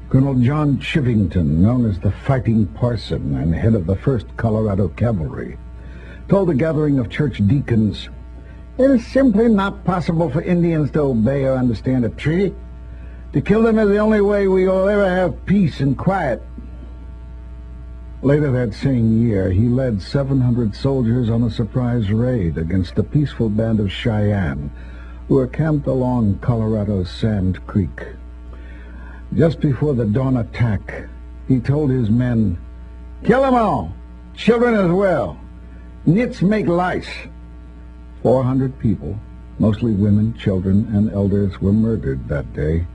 Colonel John Chivington, known as the Fighting Parson and head of the 1st Colorado Cavalry, told a gathering of church deacons, "It is simply not possible for Indians to obey or understand a treaty. To kill them is the only way we will ever have peace and quiet." Later that same year, he led 700 soldiers on a surprise raid against a peaceful band of Cheyenne who were camped along Colorado's Sand Creek. Just before the dawn attack, he told his men, "Kill them all, children as well. Nits make lice." 400 people, mostly women, children, and elders, were murdered that day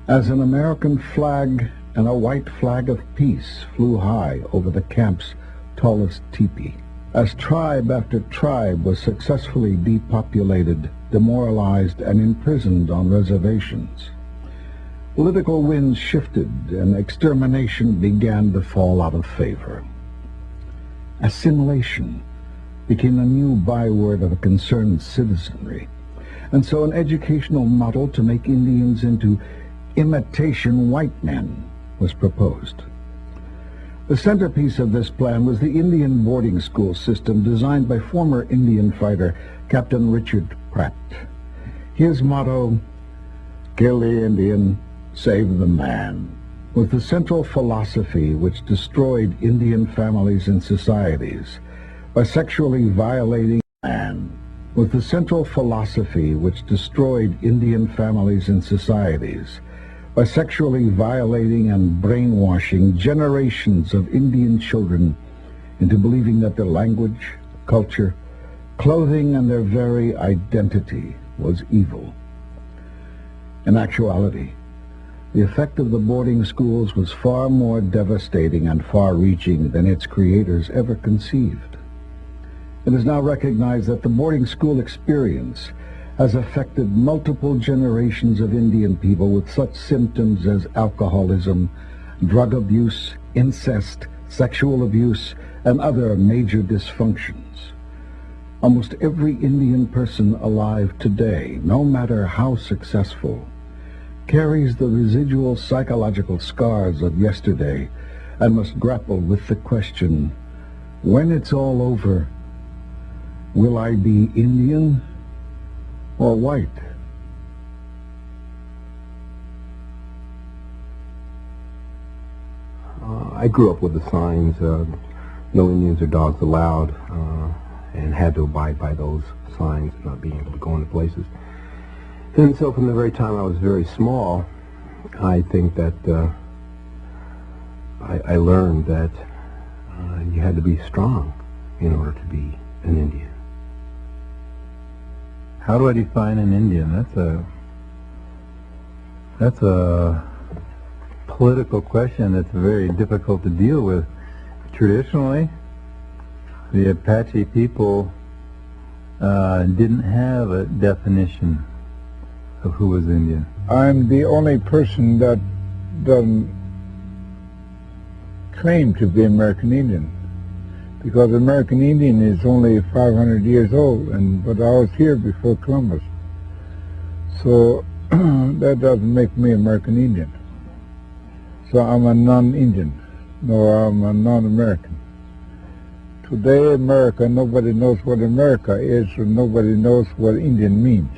as an American flag and a white flag of peace flew high over the camp's tallest teepee. As tribe after tribe was successfully depopulated, demoralized, and imprisoned on reservations, political winds shifted and extermination began to fall out of favor. Assimilation became a new byword of a concerned citizenry, and so an educational model to make Indians into imitation white men was proposed. The centerpiece of this plan was the Indian boarding school system designed by former Indian fighter Captain Richard Pratt. His motto, "Kill the Indian, save the man," was the central philosophy which destroyed Indian families and societies by sexually violating man. Was the central philosophy which destroyed Indian families and societies by sexually violating and brainwashing generations of Indian children into believing that their language, culture, clothing, and their very identity was evil. In actuality, the effect of the boarding schools was far more devastating and far-reaching than its creators ever conceived. It is now recognized that the boarding school experience has affected multiple generations of Indian people with such symptoms as alcoholism, drug abuse, incest, sexual abuse, and other major dysfunctions. Almost every Indian person alive today, no matter how successful, carries the residual psychological scars of yesterday and must grapple with the question, when it's all over, will I be Indian or white? I grew up with the signs, no Indians or dogs allowed, and had to abide by those signs, not being able to go into places. And so from the very time I was very small, I think that I learned that you had to be strong in order to be an Indian. How do I define an Indian? That's a political question that's very difficult to deal with. Traditionally, the Apache people didn't have a definition of who was Indian. I'm the only person that doesn't claim to be American Indian, because American Indian is only 500 years old, but I was here before Columbus. So that doesn't make me American Indian. So I'm a non-Indian, no, I'm a non-American. Today, America, nobody knows what America is, or nobody knows what Indian means.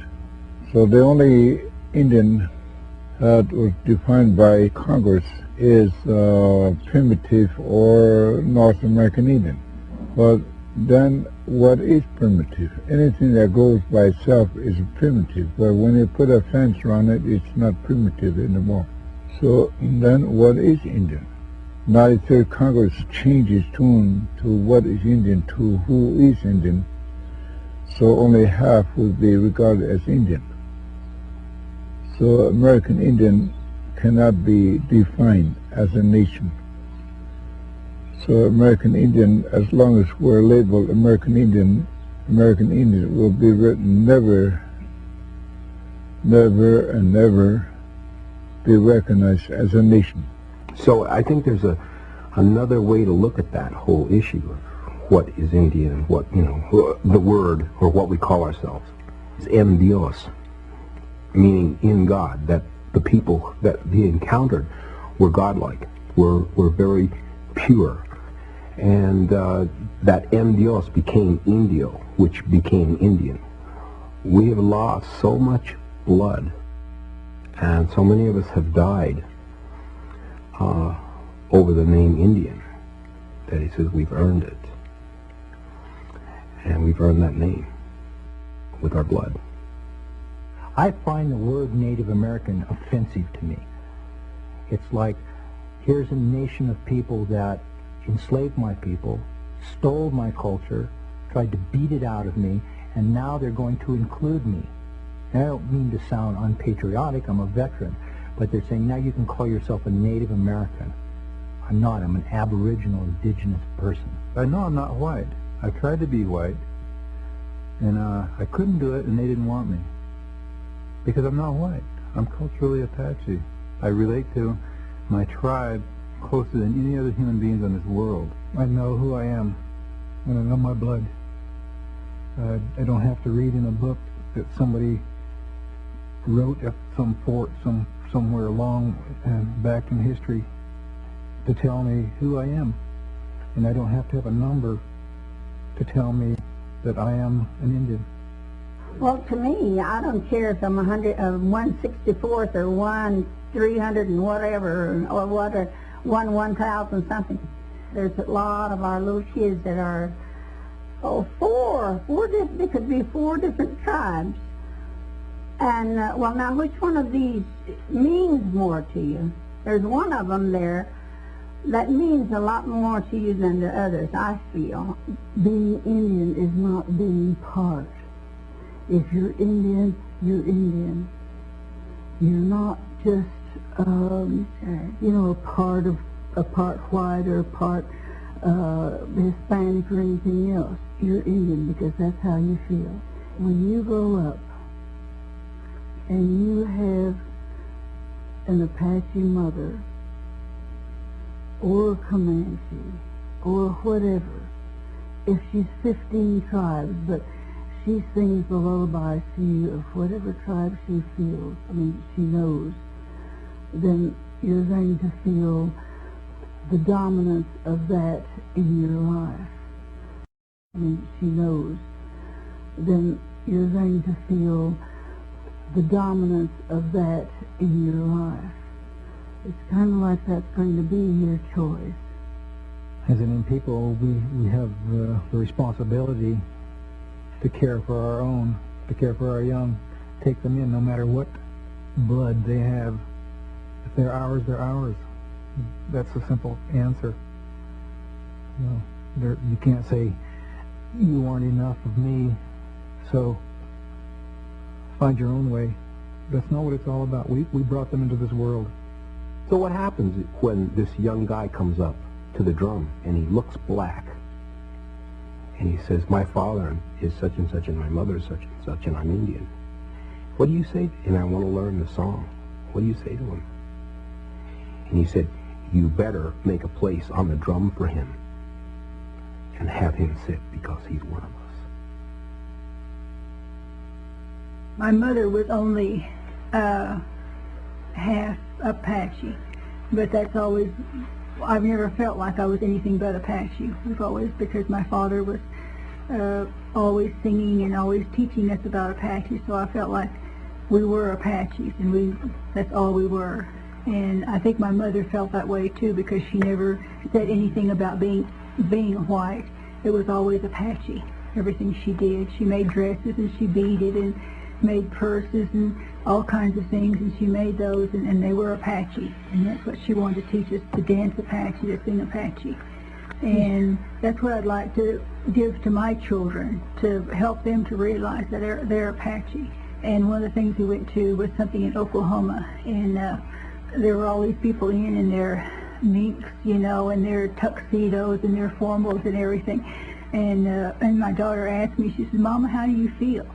So the only Indian that was defined by Congress is primitive or North American Indian. But then what is primitive? Anything that goes by itself is primitive, but when you put a fence around it, it's not primitive anymore. So then what is Indian? 93rd Congress changed its tune to what is Indian to who is Indian, so only half will be regarded as Indian. So American Indian cannot be defined as a nation. So American Indian, as long as we're labeled American Indian will be written never, never, and never be recognized as a nation. So I think there's another way to look at that whole issue of what is Indian and what, the word, or what we call ourselves, is en Dios, meaning in God, that the people that he encountered we're godlike. We're very pure. And that M Dios became Indio, which became Indian. We have lost so much blood, and so many of us have died over the name Indian, that he says we've earned it. And we've earned that name with our blood. I find the word Native American offensive to me. It's like, here's a nation of people that enslaved my people, stole my culture, tried to beat it out of me, and now they're going to include me. And I don't mean to sound unpatriotic, I'm a veteran, but they're saying now you can call yourself a Native American. I'm not, I'm an Aboriginal, indigenous person. I know I'm not white. I tried to be white, and I couldn't do it, and they didn't want me. Because I'm not white. I'm culturally Apache. I relate to my tribe closer than any other human beings on this world. I know who I am, and I know my blood. I don't have to read in a book that somebody wrote at some fort somewhere long back in history to tell me who I am. And I don't have to have a number to tell me that I am an Indian. Well, to me, I don't care if I'm 164th or 1/300 and whatever, or what, or 1/1000 something. There's a lot of our little kids that are, there could be 4 different tribes. And, well, now, which one of these means more to you? There's one of them there that means a lot more to you than the others, I feel. Being Indian is not being part. If you're Indian, you're Indian. You're not just, a part white or a part Hispanic or anything else. You're Indian because that's how you feel. When you grow up and you have an Apache mother or a Comanche or whatever, if she's 15 tribes, but she sings the lullabies to you of whatever tribe she feels, she knows, then you're going to feel the dominance of that in your life. She knows, then you're going to feel the dominance of that in your life. It's kind of like that's going to be your choice. As Indian people, we have the responsibility to care for our own, to care for our young, take them in no matter what blood they have. If they're ours, they're ours. That's a simple answer. You can't say, you aren't enough of me, so find your own way. That's not what it's all about. We brought them into this world. So what happens when this young guy comes up to the drum and he looks black and he says, my father is such and such and my mother is such and such and I'm Indian? What do you say? And I want to learn the song. What do you say to him? And he said, you better make a place on the drum for him and have him sit because he's one of us. My mother was only half Apache, but that's always, I've never felt like I was anything but Apache. We've always, because my father was always singing and always teaching us about Apache, so I felt like we were Apaches, and that's all we were. And I think my mother felt that way too, because she never said anything about being white. It was always Apache. Everything she did. She made dresses and she beaded and made purses and all kinds of things, and she made those, and they were Apache. And that's what she wanted to teach us, to dance Apache, to sing Apache. And that's what I'd like to give to my children, to help them to realize that they're Apache. And one of the things we went to was something in Oklahoma, and there were all these people in their minks, and their tuxedos and their formals and everything. And my daughter asked me, she said, Mama, how do you feel?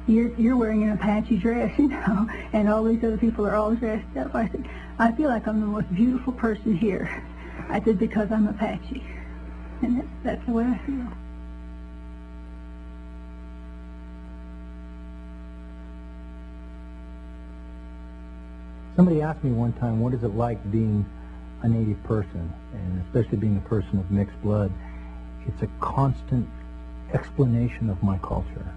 You're wearing an Apache dress, and all these other people are all dressed up. I said, I feel like I'm the most beautiful person here. I said, because I'm Apache. And that's the way I feel. Somebody asked me one time, what is it like being a native person, and especially being a person of mixed blood, it's a constant explanation of my culture.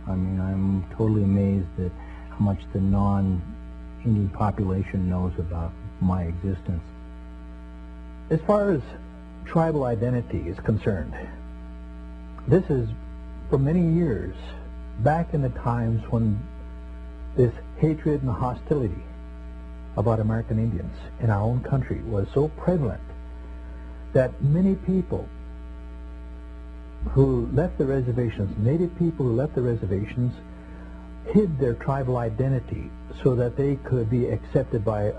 I mean, I'm totally amazed at how much the non-Indian population knows about my existence. As far as tribal identity is concerned, this is, for many years, back in the times when this hatred and hostility about American Indians in our own country was so prevalent that many people who left the reservations, native people who left the reservations, hid their tribal identity so that they could be accepted by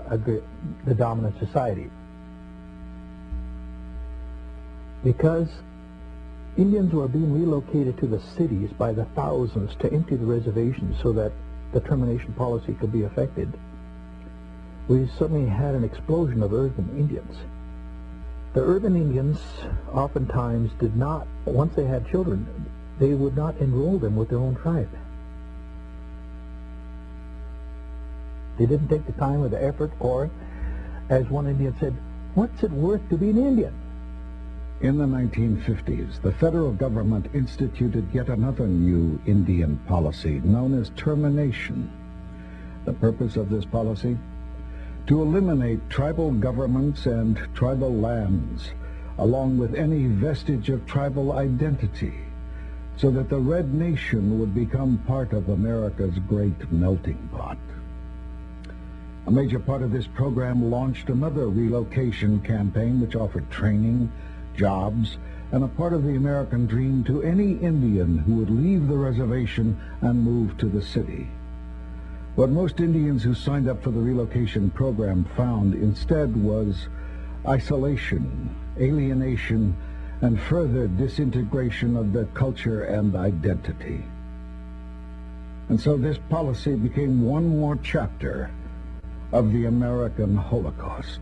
the dominant society. Because Indians were being relocated to the cities by the thousands to empty the reservations so that the termination policy could be effected, we suddenly had an explosion of urban Indians. The urban Indians oftentimes did not, once they had children, they would not enroll them with their own tribe. They didn't take the time or the effort, or, as one Indian said, what's it worth to be an Indian? In the 1950s, the federal government instituted yet another new Indian policy known as termination. The purpose of this policy? To eliminate tribal governments and tribal lands, along with any vestige of tribal identity, so that the Red Nation would become part of America's great melting pot. A major part of this program launched another relocation campaign which offered training, jobs, and a part of the American dream to any Indian who would leave the reservation and move to the city. What most Indians who signed up for the relocation program found instead was isolation, alienation, and further disintegration of their culture and identity. And so this policy became one more chapter of the American Holocaust.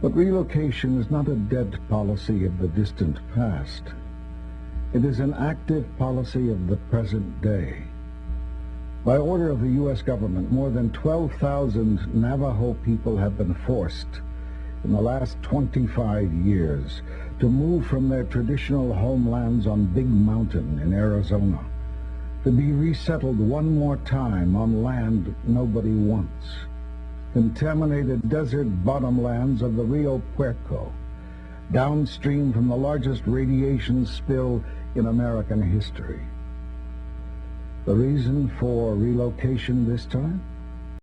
But relocation is not a dead policy of the distant past. It is an active policy of the present day. By order of the U.S. government, more than 12,000 Navajo people have been forced in the last 25 years to move from their traditional homelands on Big Mountain in Arizona, to be resettled one more time on land nobody wants, contaminated desert bottomlands of the Rio Puerco, downstream from the largest radiation spill in American history. The reason for relocation this time?